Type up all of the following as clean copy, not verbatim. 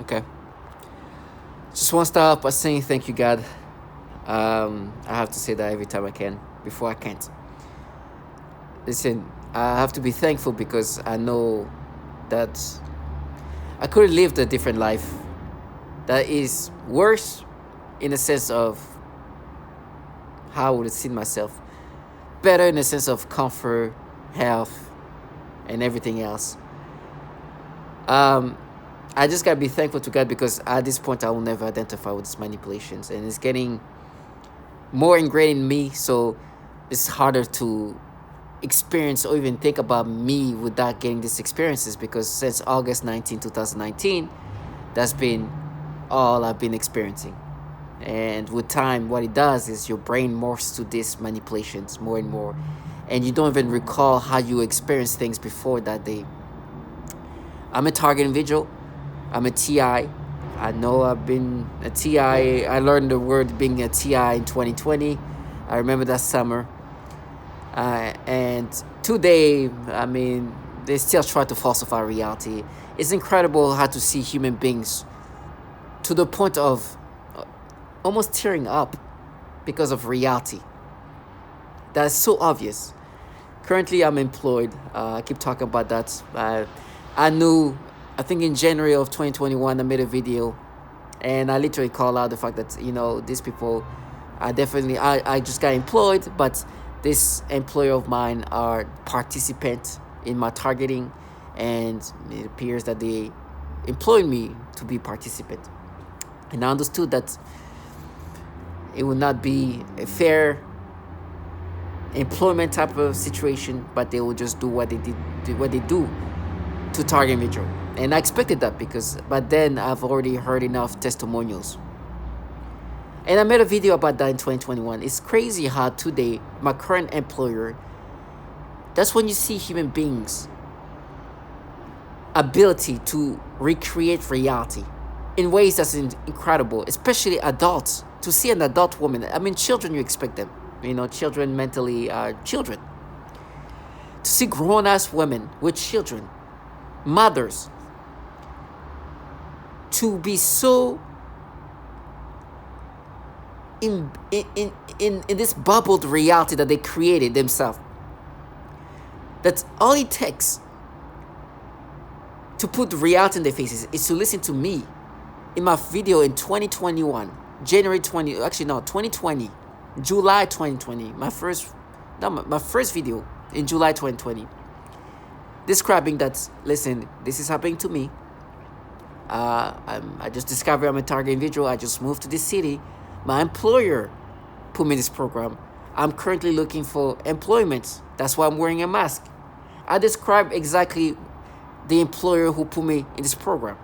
Okay. Just want to start off by saying thank you, God. I have to say that every time I can. Before I can't. Listen, I have to be thankful because I know that I could have lived a different life that is worse in the sense of how I would have seen myself. Better in the sense of comfort, health, and everything else. Um, I just gotta be thankful to God because at this point I will never identify with these manipulations, and it's getting more ingrained in me. So it's harder to experience or even think about me without getting these experiences because since August 2019, that's been all I've been experiencing. And with time, what it does is your brain morphs to these manipulations more and more, and you don't even recall how you experienced things before that day. I'm a target individual. I'm a TI. I know I've been a TI. I learned the word being a TI in 2020. I remember that summer. And today, I mean, they still try to falsify reality. It's incredible how to see human beings to the point of almost tearing up because of reality. That's so obvious. Currently, I'm employed. I keep talking about that. I knew, I think in January of 2021, I made a video and I literally call out the fact that, these people are definitely, I just got employed, but this employer of mine are participant in my targeting, and it appears that they employed me to be participant. And I understood that it would not be a fair employment type of situation, but they will just do what they do to target individual. And I expected that because, but then I've already heard enough testimonials. And I made a video about that in 2021. It's crazy how today, my current employer, that's when you see human beings' ability to recreate reality in ways that's incredible, especially adults. To see an adult woman, I mean, children, you expect them, children mentally are children. To see grown-ass women with children, mothers, to be so in this bubbled reality that they created themselves, that all it takes to put reality in their faces is to listen to me in my video in 2021, 2020, July 2020, my first video in July 2020, describing that, listen, this is happening to me. I just discovered I'm a target individual. I just moved to this city. My employer put me in this program. I'm currently looking for employment. That's why I'm wearing a mask. I describe exactly the employer who put me in this program.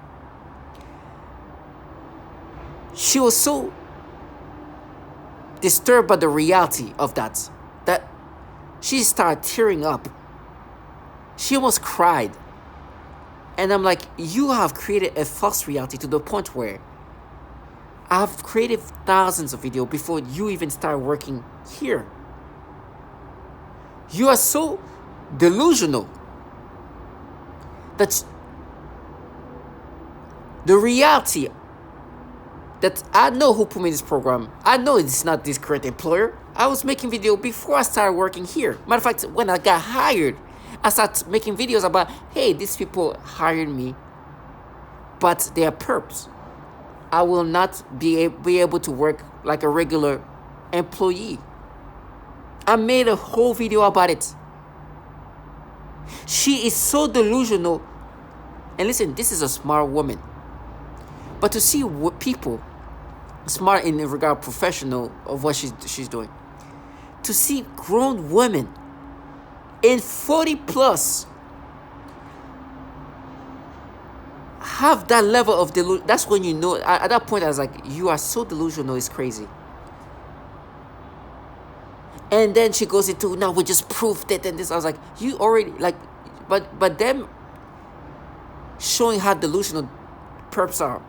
She was so disturbed by the reality of that she started tearing up. She almost cried. And I'm like, you have created a false reality to the point where I've created thousands of videos before you even start working here. You are so delusional that the reality that I know who put me in this program, I know it's not this current employer. I was making video before I started working here. Matter of fact, when I got hired, I started making videos about, hey, these people hired me, but they are perps. I will not be able to work like a regular employee. I made a whole video about it. She is so delusional. And listen, this is a smart woman. But to see what people, smart in regard professional of what she's doing, to see grown women in 40 plus have that level of delusion, that's when you know. At that point I was like, you are so delusional, it's crazy. And then she goes into, now we just proved it and this. I was like, you already, like, but them showing how delusional perps are,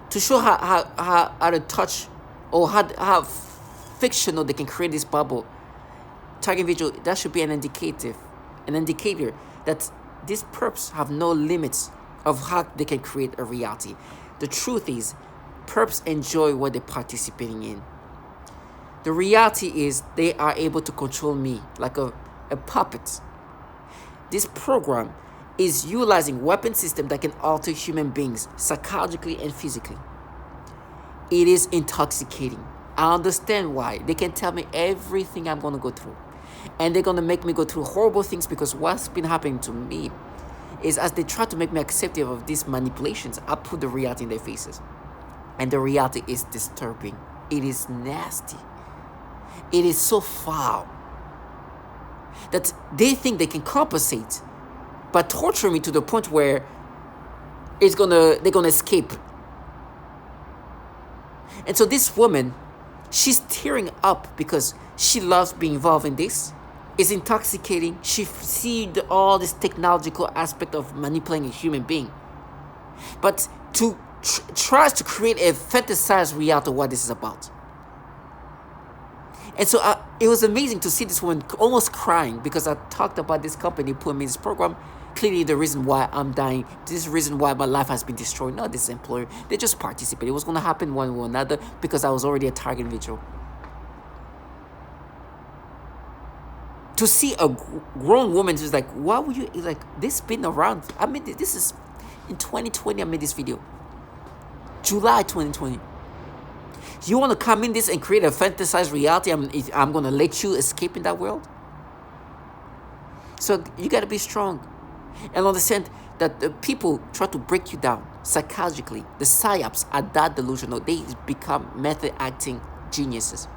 to show how to touch, or how fictional they can create this bubble target individual, that should be an indicator that these perps have no limits of how they can create a reality. The truth is, perps enjoy what they're participating in. The reality is they are able to control me like a puppet. This program is utilizing weapon system that can alter human beings psychologically and physically. It is intoxicating. I understand why. They can tell me everything I'm going to go through. And they're going to make me go through horrible things, because what's been happening to me is, as they try to make me accepting of these manipulations, I put the reality in their faces. And the reality is disturbing. It is nasty. It is so foul that they think they can compensate by torturing me to the point where they're gonna escape. And so this woman, she's tearing up because she loves being involved in this. It's intoxicating. She sees all this technological aspect of manipulating a human being, but tries to create a fantasized reality of what this is about. And so it was amazing to see this woman almost crying, because I talked about this company putting me in this program. Clearly the reason why I'm dying, this is the reason why my life has been destroyed, not this employer. They just participated. It was going to happen one way or another, because I was already a target individual. To see a grown woman who's like, why would you, like, this been around? I mean, this is in 2020. I made this video, July 2020. You want to come in this and create a fantasized reality? I'm going to let you escape in that world? So you got to be strong and understand that the people try to break you down psychologically. The psyops are that delusional. They become method acting geniuses.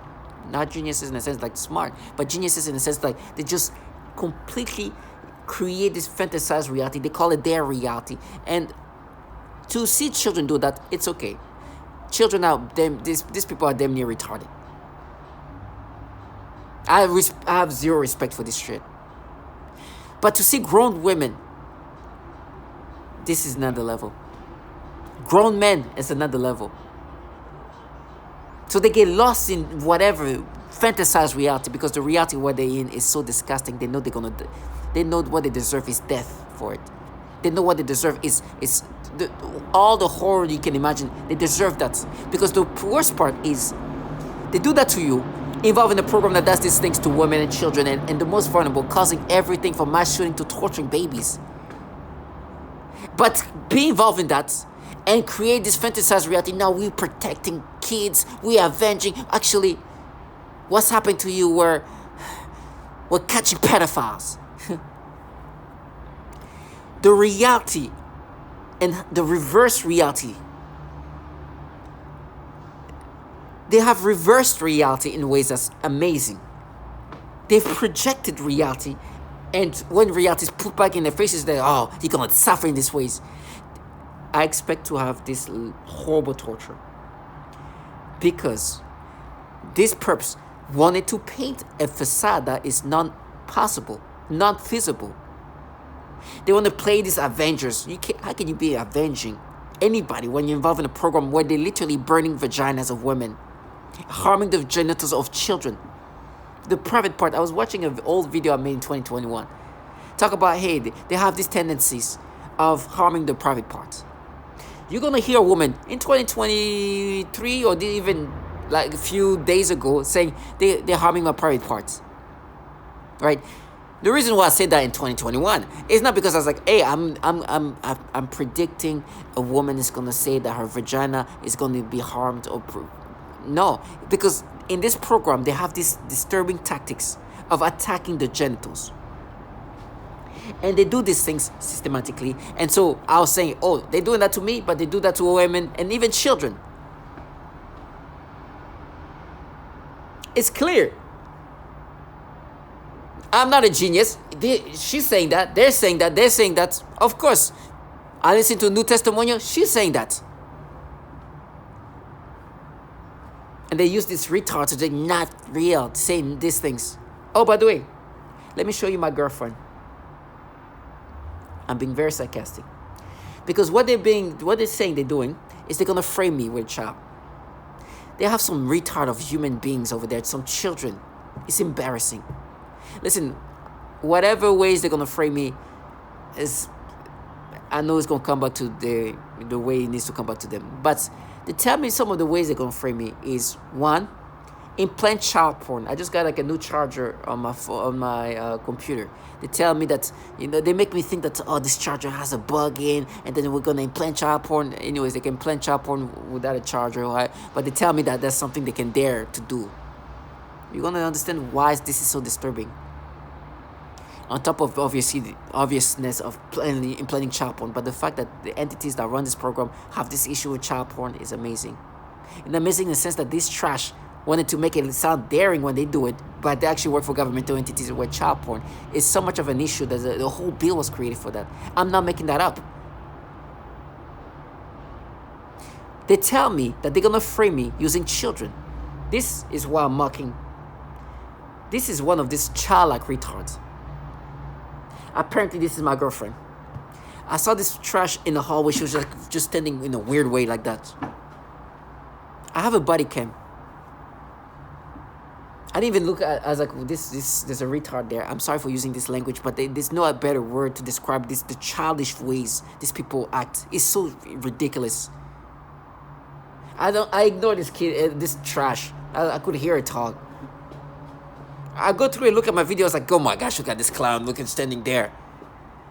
Not geniuses in a sense like smart, but geniuses in a sense like they just completely create this fantasized reality. They call it their reality. And to see children do that, it's okay. Children are these people are damn near retarded. I have zero respect for this shit. But to see grown women, this is another level. Grown men is another level. So they get lost in whatever fantasized reality, because the reality what they're in is so disgusting. They know they know what they deserve is death for it. They know what they deserve is all the horror you can imagine. They deserve that, because the worst part is they do that to you, involving a program that does these things to women and children and the most vulnerable, causing everything from mass shooting to torturing babies. But be involved in that and create this fantasized reality. Now we're protecting kids, we are avenging. Actually, what's happened to you? We're catching pedophiles. The reality and the reverse reality. They have reversed reality in ways that's amazing. They've projected reality, and when reality is put back in their faces, they're, oh, you're gonna suffer in these ways. I expect to have this horrible torture, because these perps wanted to paint a facade that is not possible, not feasible. They want to play these avengers. How can you be avenging anybody when you're involved in a program where they're literally burning vaginas of women, harming the genitals of children? The private part, I was watching an old video I made in 2021. Talk about, hey, they have these tendencies of harming the private parts. You're going to hear a woman in 2023 or even like a few days ago saying they're harming my private parts. Right? The reason why I said that in 2021 is not because I was like, hey, I'm predicting a woman is going to say that her vagina is going to be harmed or no, because in this program they have these disturbing tactics of attacking the genitals. And they do these things systematically. And so I was saying, oh, they're doing that to me, but they do that to women and even children. It's clear. I'm not a genius. She's saying that. They're saying that. They're saying that. Of course. I listen to New Testimonial. She's saying that. And they use this retard to say not real, saying these things. Oh, by the way, let me show you my girlfriend. I'm being very sarcastic. Because what they're saying they're doing is they're going to frame me with a child. They have some retard of human beings over there, some children. It's embarrassing. Listen, whatever ways they're going to frame me is, I know it's gonna come back to the way it needs to come back to them. But they tell me some of the ways they're gonna frame me is one, implant child porn. I just got like a new charger on my on my computer. They tell me that they make me think that this charger has a bug in, and then we're gonna implant child porn. Anyways, they can implant child porn without a charger, right? But they tell me that that's something they can dare to do. You're gonna understand why this is so disturbing. On top of obviously the obviousness of implanting child porn, but the fact that the entities that run this program have this issue with child porn is amazing. And amazing in the sense that this trash wanted to make it sound daring when they do it, but they actually work for governmental entities where child porn is so much of an issue that the whole bill was created for that. I'm not making that up. They tell me that they're gonna frame me using children. This is why I'm mocking. This is one of these childlike retards. Apparently, this is my girlfriend. I saw this trash in the hallway. She was just standing in a weird way like that. I have a body cam. I didn't even look at. I was like, there's a retard there. I'm sorry for using this language, but there's no better word to describe this. The childish ways these people act is so ridiculous. I ignore this kid, this trash. I could hear it talk. I go through and look at my videos like, oh my gosh, look at this clown looking standing there.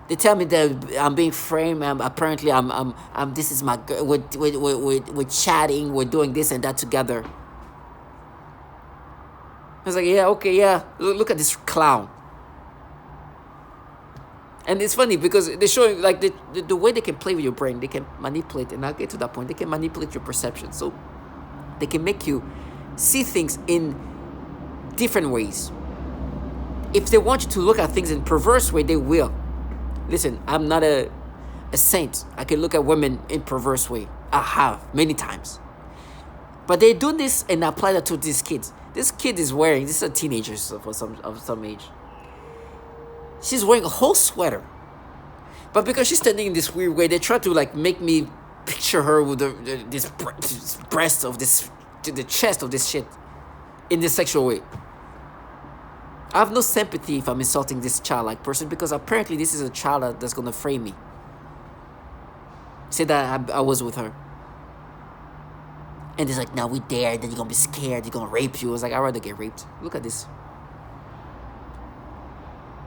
They tell me that I'm being framed. Apparently, I'm. This is my girl. We're chatting. We're doing this and that together. I was like, yeah, okay, yeah. Look at this clown. And it's funny because they're showing like the way they can play with your brain. They can manipulate, and I'll get to that point. They can manipulate your perception, so they can make you see things in different ways. If they want you to look at things in perverse way, they will. Listen, I'm not a saint. I can look at women in perverse way. I have many times. But they do this and apply that to these kids. This kid is wearing, this is a teenager of some age. She's wearing a whole sweater. But because she's standing in this weird way, they try to like make me picture her with this breast of this, the chest of this shit in this sexual way. I have no sympathy if I'm insulting this childlike person because apparently this is a child that's going to frame me. Say that I was with her. And it's like, now we dare, then you're going to be scared, they're going to rape you. I was like, I'd rather get raped. Look at this.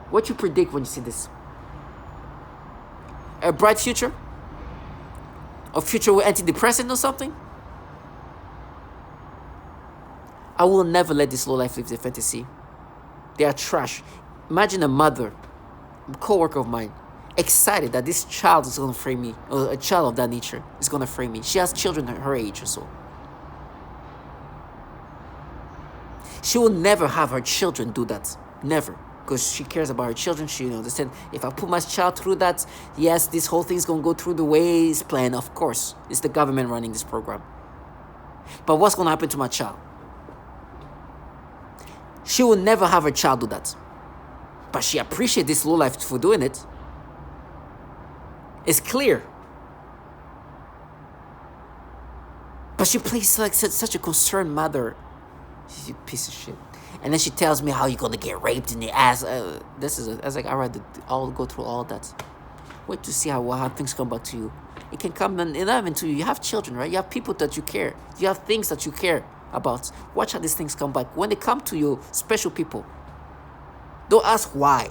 What you predict when you see this? A bright future? A future with antidepressant or something? I will never let this low life live their fantasy. They are trash. Imagine a mother, a coworker of mine, excited that this child is going to frame me, or a child of that nature is going to frame me. She has children her age or so. She will never have her children do that. Never. Because she cares about her children. She understands, if I put my child through that, yes, this whole thing's going to go through the way it's planned. Of course. It's the government running this program. But what's going to happen to my child? She will never have her child do that. But she appreciates this low life for doing it. It's clear. But she plays like such a concerned mother. She's a piece of shit. And then she tells me how you're going to get raped in the ass. I was like, I'd rather go through all that. Wait to see how things come back to you. It can come and not even to you. You have children, right? You have people that you care. You have things that you care about. Watch how these things come back. When they come to you, special people, don't ask why.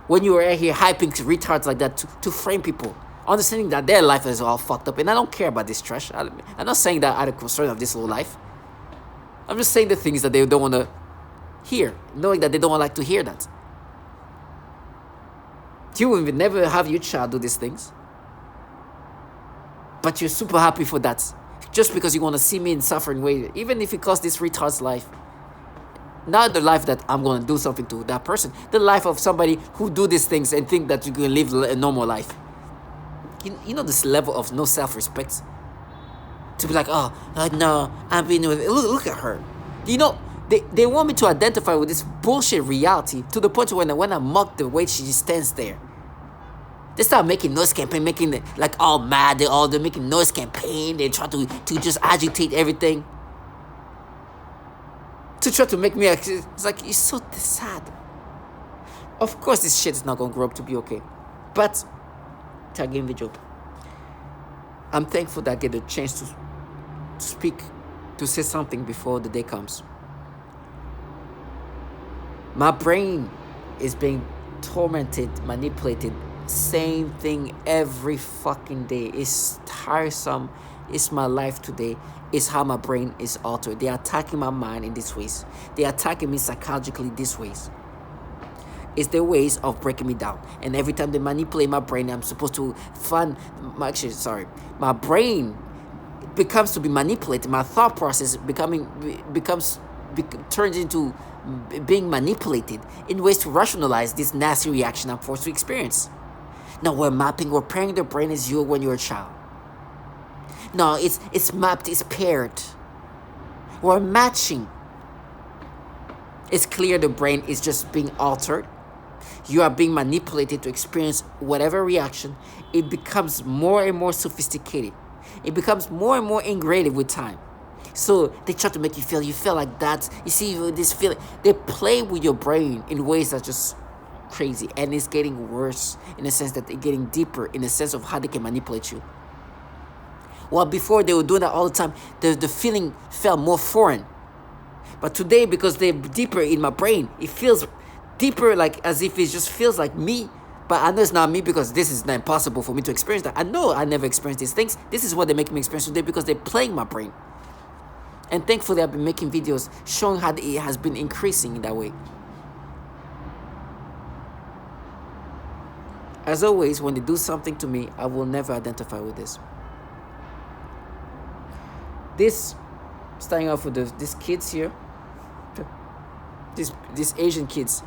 When you are here hyping retards like that to frame people, understanding that their life is all fucked up. And I don't care about this trash. I'm not saying that out of concern of this low life. I'm just saying the things that they don't want to hear, knowing that they don't like to hear that. You will never have your child do these things. But you're super happy for that. Just because you want to see me in suffering way, even if it costs this retard's life. Not the life that I'm going to do something to that person. The life of somebody who do these things and think that you can live a normal life. You know this level of no self-respect? To be like, no, I'm being with... Look at her. You know, they want me to identify with this bullshit reality to the point when I mock the way she stands there. They start making noise campaign, making it like all mad. They're making noise campaign. They try to just agitate everything. To try to make me... It's like, it's so sad. Of course, this shit is not going to grow up to be okay. But tag individual. I'm thankful that I get a chance to speak, to say something before the day comes. My brain is being tormented, manipulated, same thing every fucking day. It's tiresome. It's my life today. It's how my brain is altered. They're attacking my mind in these ways. They're attacking me psychologically these ways. It's their ways of breaking me down. And every time they manipulate my brain, I'm supposed to my brain becomes to be manipulated. My thought process turns into being manipulated in ways to rationalize this nasty reaction I'm forced to experience. Now we're pairing the brain as you when you're a child. No, it's mapped, it's paired. We're matching. It's clear the brain is just being altered. You are being manipulated to experience whatever reaction. It becomes more and more sophisticated. It becomes more and more ingrained with time. So they try to make you feel like that. You see this feeling. They play with your brain in ways that just crazy, and it's getting worse in the sense that they're getting deeper in the sense of how they can manipulate you. Well, before they were doing that all the time, the feeling felt more foreign. But today, because they're deeper in my brain, it feels deeper, like as if it just feels like me. But I know it's not me because this is not impossible for me to experience that. I know I never experienced these things. This is what they make me experience today because they're playing my brain. And thankfully, I've been making videos showing how it has been increasing in that way. As always, when they do something to me, I will never identify with this. This, starting off with these kids here, these Asian kids.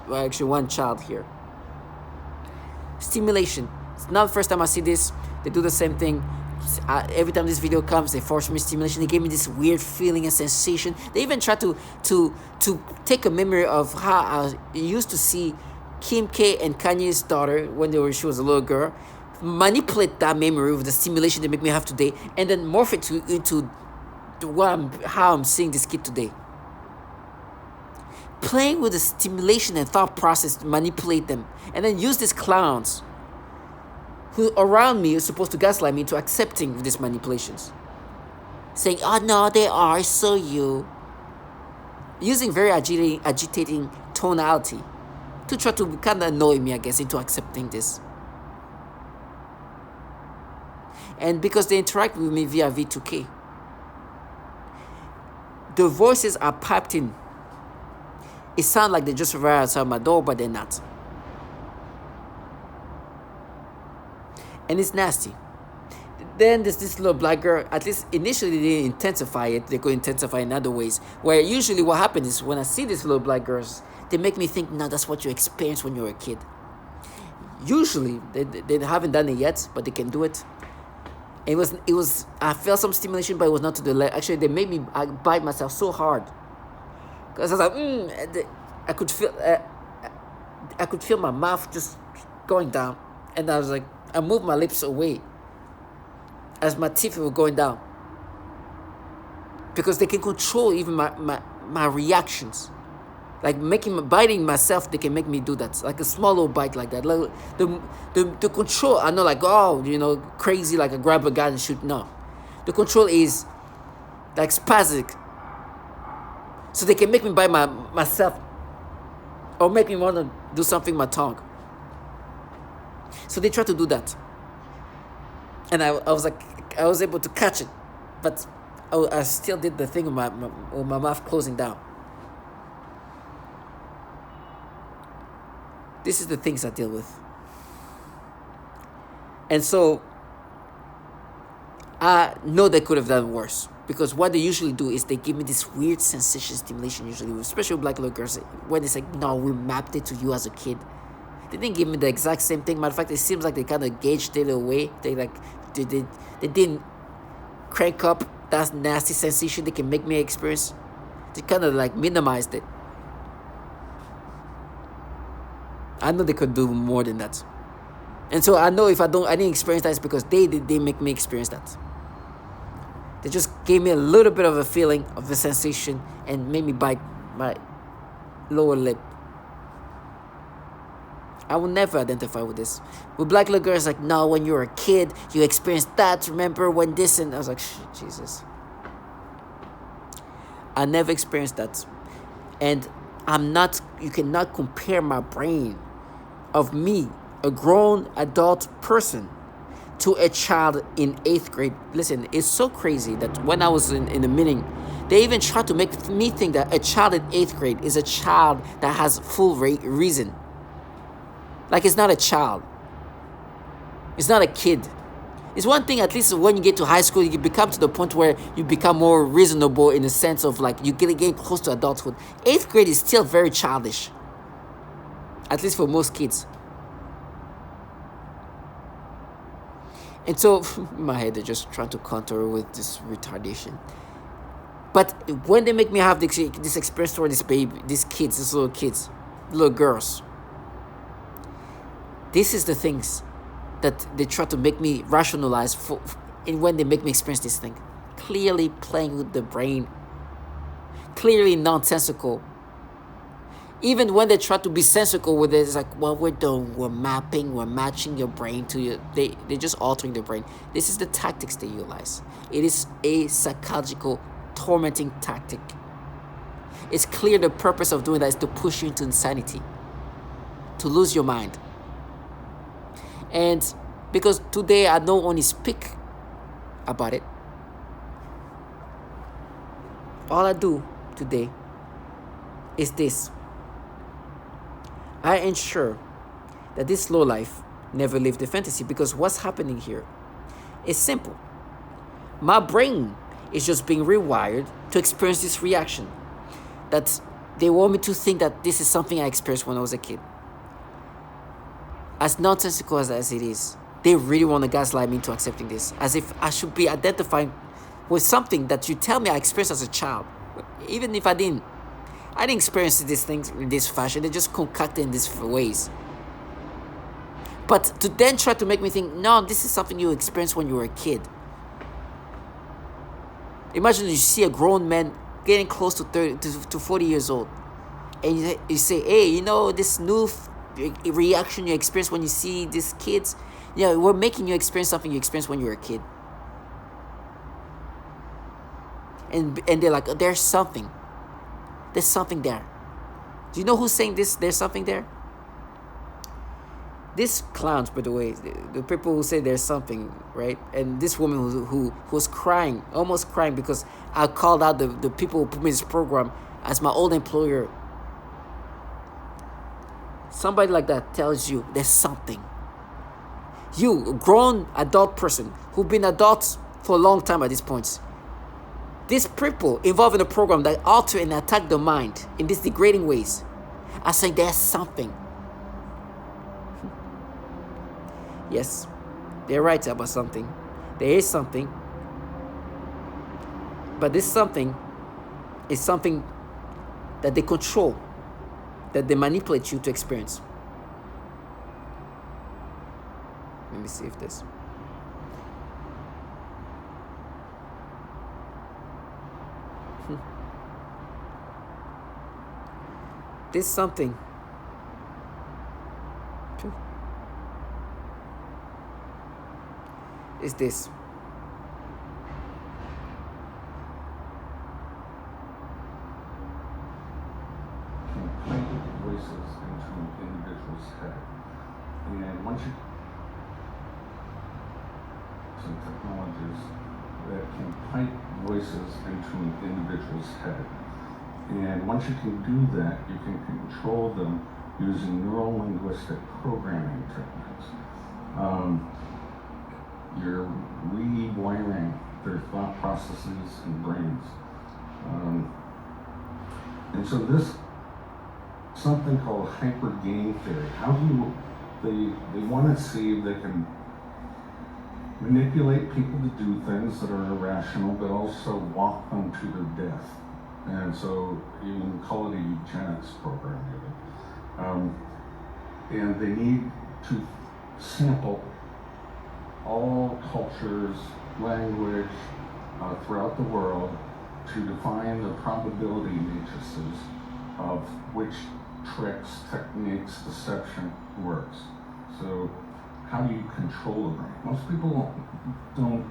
Well, actually, one child here. Stimulation. It's not the first time I see this. They do the same thing. Every time this video comes, they force me stimulation. They gave me this weird feeling and sensation. They even try to take a memory of how I used to see Kim K and Kanye's daughter when she was a little girl. Manipulate that memory with the stimulation they make me have today, and then morph it into how I'm seeing this kid today. Playing with the stimulation and thought process to manipulate them, and then use these clowns who around me are supposed to gaslight me into accepting these manipulations. Saying, oh no, they are, so you. Using very agitating tonality to try to kind of annoy me, I guess, into accepting this. And because they interact with me via V2K, the voices are piped in. It sounds like they just arrived outside my door, but they're not. And it's nasty. Then there's this little black girl. At least initially they didn't intensify it. They could intensify in other ways. Where usually what happens is when I see these little black girls, they make me think, no, that's what you experienced when you were a kid. Usually they haven't done it yet, but they can do it. It was. I felt some stimulation, but it was not to the level. Actually, they made me bite myself so hard because I was like, I could feel my mouth just going down, and I was like, I moved my lips away as my teeth were going down because they can control even my reactions. Like biting myself, they can make me do that. Like a small little bite like that. Like the control, I know, like, oh, crazy, like I grab a gun and shoot. No. The control is like spastic. So they can make me bite myself or make me want to do something with my tongue. So they try to do that. And I was like, I was able to catch it. But I still did the thing with my mouth closing down. This is the things I deal with. And so I know they could have done worse. Because what they usually do is they give me this weird sensation stimulation, usually, especially with black little girls, when they say, no, we mapped it to you as a kid. They didn't give me the exact same thing. Matter of fact, it seems like they kind of gauged it away. They didn't crank up that nasty sensation they can make me experience. They kind of like minimized it. I know they could do more than that. And so I know if I didn't experience that, it's because they make me experience that. They just gave me a little bit of a feeling of a sensation and made me bite my lower lip. I will never identify with this. With black little girls, like, no, when you were a kid, you experienced that. Remember when this? And I was like, Jesus. I never experienced that. And you cannot compare my brain of me, a grown adult person, to a child in 8th grade. Listen, it's so crazy that when I was in a meeting, they even tried to make me think that a child in 8th grade is a child that has full reason. Like, it's not a child. It's not a kid. It's one thing, at least when you get to high school, you become to the point where you become more reasonable in the sense of, like, you get close to adulthood. 8th grade is still very childish. At least for most kids. And so, in my head, they're just trying to counter with this retardation. But when they make me have this experience toward these kids, these little girls, this is the things that they try to make me rationalize and when they make me experience this thing. Clearly playing with the brain. Clearly nonsensical. Even when they try to be sensical with it, it's like, what we're doing, we're matching your brain to you. They're just altering the brain. This is the tactics they utilize. It is a psychological, tormenting tactic. It's clear the purpose of doing that is to push you into insanity. To lose your mind. And because today I don't only speak about it, all I do today is this. I ensure that this lowlife never live the fantasy, because what's happening here is simple. My brain is just being rewired to experience this reaction. That they want me to think that this is something I experienced when I was a kid. As nonsensical as it is, they really want to gaslight me into accepting this, as if I should be identifying with something that you tell me I experienced as a child. Even if I didn't experience these things in this fashion. They just concocted in these ways. But to then try to make me think, no, this is something you experienced when you were a kid. Imagine you see a grown man getting close to 30 to 40 years old, and you say, hey, this new reaction you experience when you see these kids, we're making you experience something you experienced when you were a kid. And they're like, there's something there. Do you know who's saying this? There's something there. These clowns, by the way, the people who say there's something, right? And this woman who was crying, almost crying, because I called out the people who put me in this program as my old employer. Somebody like that tells you there's something. You, a grown adult person who've been adults for a long time at this point. These people involved in a program that alter and attack the mind in these degrading ways are saying there's something. Yes, they're right about something. There is something. But this something is something that they control, that they manipulate you to experience. Let me see if this. This something is this. Voices into an individual's head, and once you some technologies that can pipe voices into an individual's head. And once you can do that, you can control them using neuro-linguistic programming techniques. You're rewiring their thought processes and brains. And so this, something called hyper game theory, how do they want to see if they can manipulate people to do things that are irrational, but also walk them to their death. And so you can call it a eugenics program. And they need to sample all cultures, language throughout the world to define the probability matrices of which tricks, techniques, deception works. So how do you control the brain? Most people don't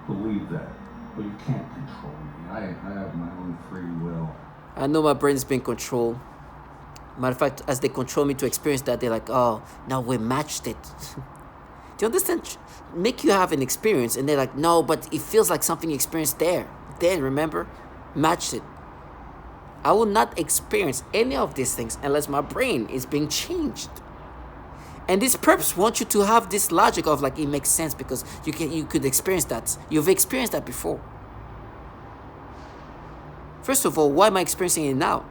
believe that. But you can't control me. I have my own free will. I know my brain's being controlled. Matter of fact, as they control me to experience that, they're like, oh, now we matched it. Do you understand? Make you have an experience, and they're like, no, but it feels like something you experienced there. Then, remember? Matched it. I will not experience any of these things unless my brain is being changed. And these perps want you to have this logic of like, it makes sense because you could experience that. You've experienced that before. First of all, why am I experiencing it now?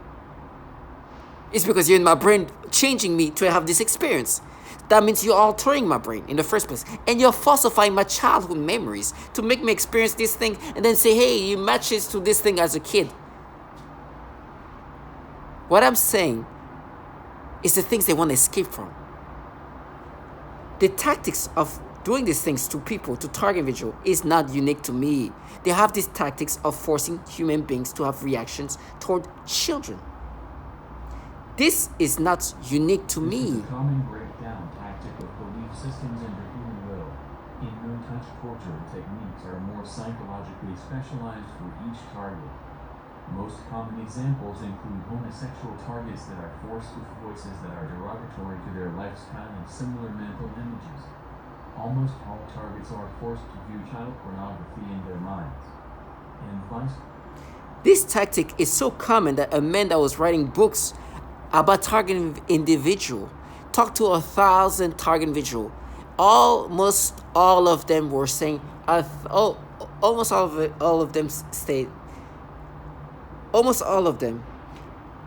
It's because you're in my brain changing me to have this experience. That means you're altering my brain in the first place. And you're falsifying my childhood memories to make me experience this thing and then say, hey, you match this to this thing as a kid. What I'm saying is the things they want to escape from. The tactics of doing these things to people, to target individual, is not unique to me. They have these tactics of forcing human beings to have reactions toward children. This is not unique to me. This is a common breakdown tactic of belief systems and the human will. In no-touch torture, techniques are more psychologically specialized for each target. Most common examples include homosexual targets that are forced with voices that are derogatory to their lifestyle and similar mental images. Almost all targets are forced to view child pornography in their minds. And vice versa. This tactic is so common that a man that was writing books about targeting individual talked to 1,000 target individual. Almost all of them were saying, almost all of them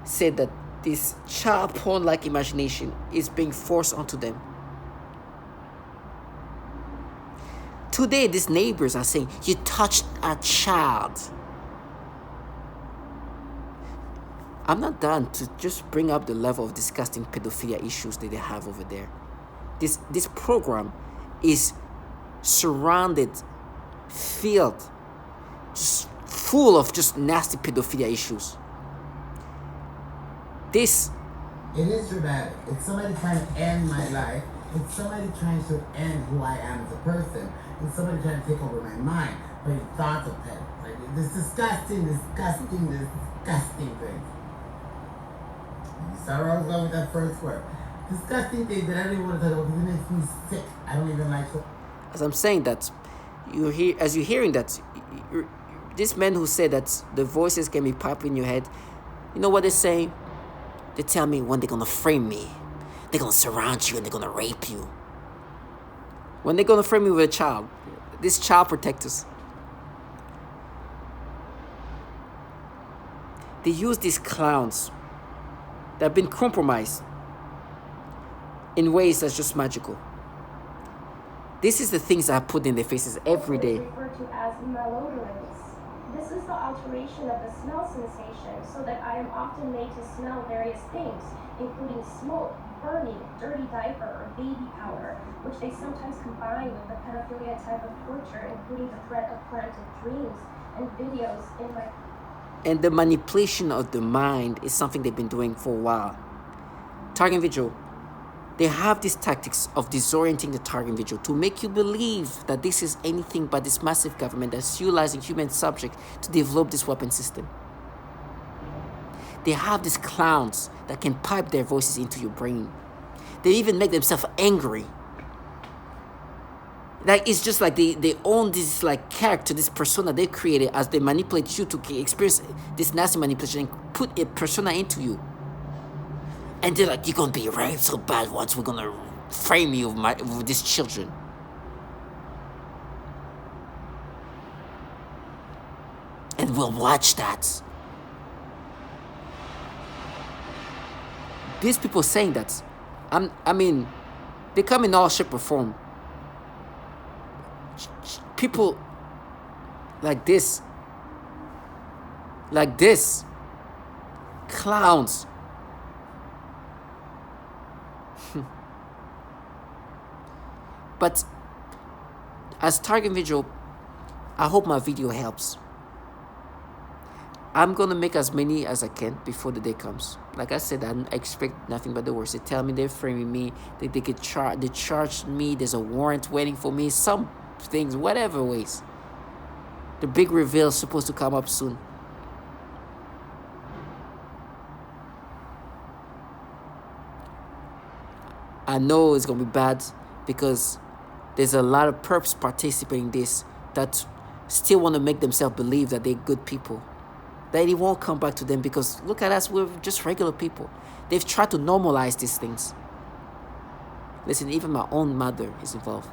said that this child porn-like imagination is being forced onto them. Today, these neighbors are saying, you touched a child. I'm not done to just bring up the level of disgusting pedophilia issues that they have over there. This program is surrounded, filled, just full of just nasty pedophilia issues. It is dramatic. It's somebody trying to end my life. It's somebody trying to end who I am as a person. It's somebody trying to take over my mind. But it's thoughts of that. Like this disgusting thing. You saw where I was going with that first word. Disgusting thing that I don't even want to talk about because it makes me sick. I don't even like it. As I'm saying that, you're hearing that, this man who said that the voices can be popping in your head, you know what they're saying? They tell me when they're going to frame me. They're going to surround you and they're going to rape you. When they're going to frame me with a child, these child protectors, they use these clowns that have been compromised in ways that's just magical. This is the things I put in their faces every day. Referred to as malodorants. This is the alteration of the smell sensation, so that I am often made to smell various things, including smoke, burning, dirty diaper, or baby powder, which they sometimes combine with the pedophilia type of torture, including the threat of planted dreams and videos in my... And the manipulation of the mind is something they've been doing for a while. Target individual, they have these tactics of disorienting the target individual to make you believe that this is anything but this massive government that's utilizing human subject to develop this weapon system. They have these clowns that can pipe their voices into your brain. They even make themselves angry. Like it's just like they own this like character, this persona they created as they manipulate you to experience this nasty manipulation and put a persona into you. And they're like, you're gonna be raped so bad once we're gonna frame you with these children. And we'll watch that. These people saying that, I mean, they come in all shape or form. People like this, clowns. But as target individual, I hope my video helps. I'm gonna make as many as I can before the day comes. Like I said, I expect nothing but the worst. They tell me they're framing me, they could they charged me, there's a warrant waiting for me, some things, whatever ways. The big reveal is supposed to come up soon. I know it's gonna be bad because there's a lot of perps participating in this that still want to make themselves believe that they're good people. That it won't come back to them because look at us, we're just regular people. They've tried to normalize these things. Listen, even my own mother is involved.